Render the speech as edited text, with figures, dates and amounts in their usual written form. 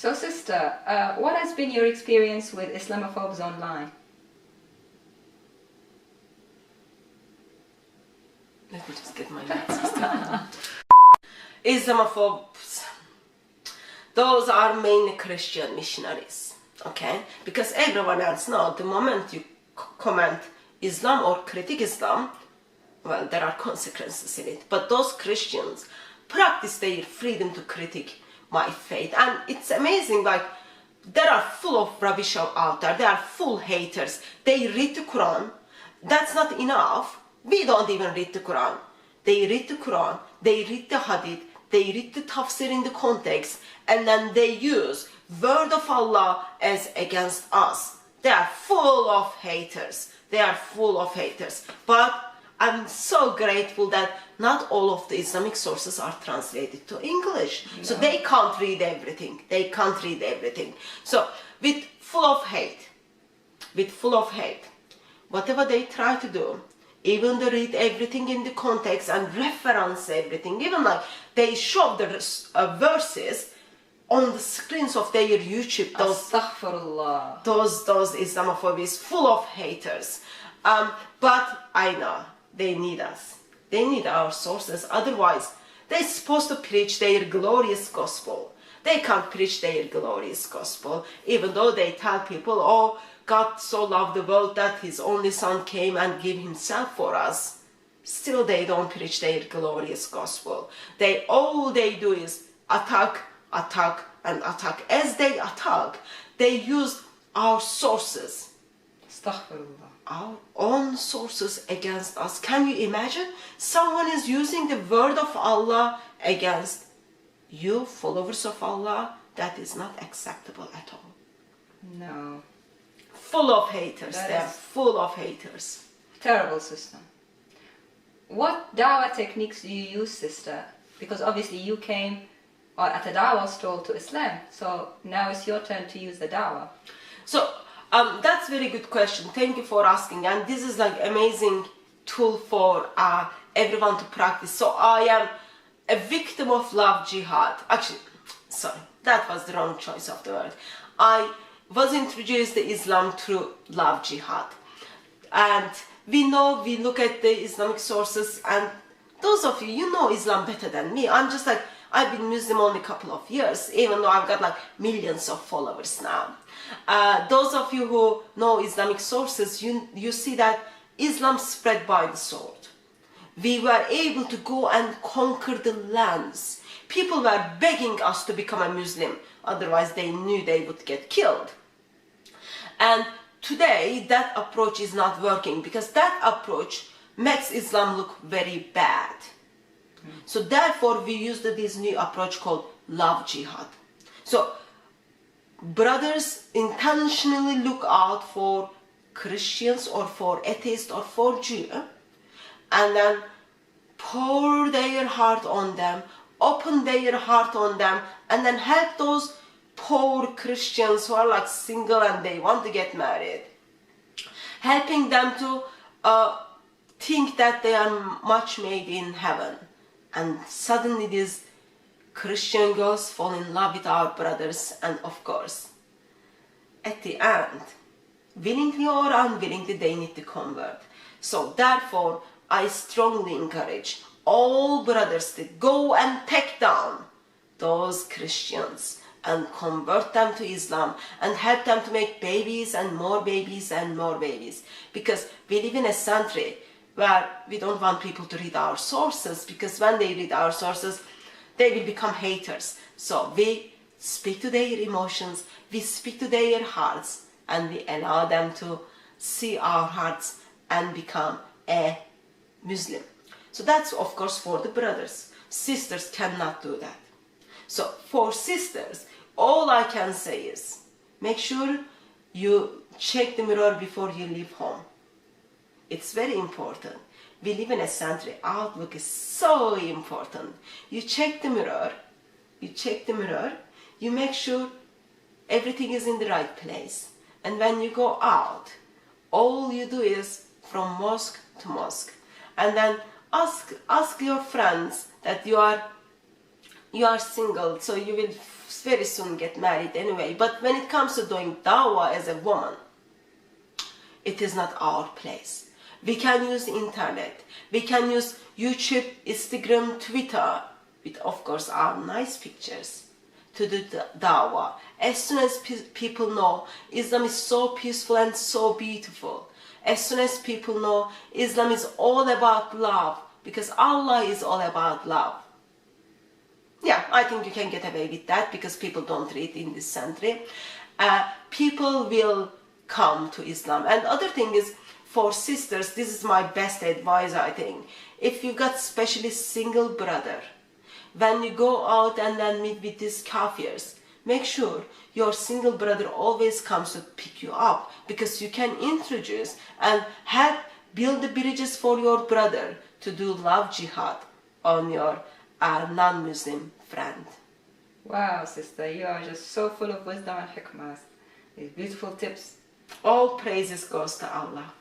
So sister, what has been your experience with Islamophobes online? Let me just get my notes. Islamophobes, those are mainly Christian missionaries, okay? Because everyone else knows the moment you comment Islam or critique Islam, well, there are consequences in it. But those Christians practice their freedom to critique my faith, and it's amazing. Like, they are full of rubbish out there. They are full haters. They read the Quran. That's not enough. We don't even read the Quran. They read the Quran, they read the Hadith, they read the tafsir in the context, and then they use word of Allah as against us. They are full of haters. They are full of haters. But I'm so grateful that not all of the Islamic sources are translated to English. No. So they can't read everything. They can't read everything. So with full of hate, whatever they try to do, even they read everything in the context and reference everything, even like they show the verses on the screens of their YouTube. Astaghfirullah. Those Islamophobes full of haters. But I know they need us. They need our sources. Otherwise, they're supposed to preach their glorious gospel. They can't preach their glorious gospel, even though they tell people, oh, God so loved the world that his only son came and gave himself for us. Still they don't preach their glorious gospel. All they do is attack, and attack. As they attack, they use our sources. Astaghfirullah. Our own sources against us. Can you imagine? Someone is using the word of Allah against you, followers of Allah. That is not acceptable at all. No. Full of haters. They are full of haters. Terrible system. What dawah techniques do you use, sister? Because obviously you came at a dawah stall to Islam, so now it's your turn to use the dawah. So that's a very good question. Thank you for asking. And this is like amazing tool for everyone to practice. So I am a victim of love jihad. Actually, sorry, that was the wrong choice of the word. I was introduced to Islam through love jihad. And we look at the Islamic sources, and those of you know Islam better than me. I'm just like, I've been Muslim only a couple of years, even though I've got like millions of followers now. Those of you who know Islamic sources, you see that Islam spread by the sword. We were able to go and conquer the lands. People were begging us to become a Muslim, otherwise they knew they would get killed. And today that approach is not working, because that approach makes Islam look very bad. So therefore we used this new approach called love jihad. So brothers intentionally look out for Christians or for atheists or for Jew, and then pour their heart on them, open their heart on them, and then help those poor Christians who are like single and they want to get married, helping them to think that they are much made in heaven. And suddenly these Christian girls fall in love with our brothers, and of course, at the end, willingly or unwillingly, they need to convert. So therefore, I strongly encourage all brothers to go and take down those Christians and convert them to Islam and help them to make babies and more babies and more babies. Because we live in a century where we don't want people to read our sources, because when they read our sources, they will become haters. So we speak to their emotions, we speak to their hearts, and we allow them to see our hearts and become a Muslim. So that's of course for the brothers. Sisters cannot do that. So for sisters, all I can say is, make sure you check the mirror before you leave home. It's very important. We live in a century. Outlook is so important. You check the mirror, you make sure everything is in the right place. And when you go out, all you do is from mosque to mosque. And then ask your friends that you are you are single, so you will very soon get married anyway. But when it comes to doing dawah as a woman, it is not our place. We can use the internet, we can use YouTube, Instagram, Twitter, with of course our nice pictures, to do the dawah. As soon as people know Islam is so peaceful and so beautiful, as soon as people know Islam is all about love, because Allah is all about love. Yeah, I think you can get away with that because people don't read in this century. People will come to Islam. And other thing is, for sisters, this is my best advice, I think. If you've got especially single brother, when you go out and then meet with these kafirs, make sure your single brother always comes to pick you up, because you can introduce and help build the bridges for your brother to do love jihad on your non-Muslim friend. Wow, sister, you are just so full of wisdom and hikmah. These beautiful tips. All praises goes to Allah.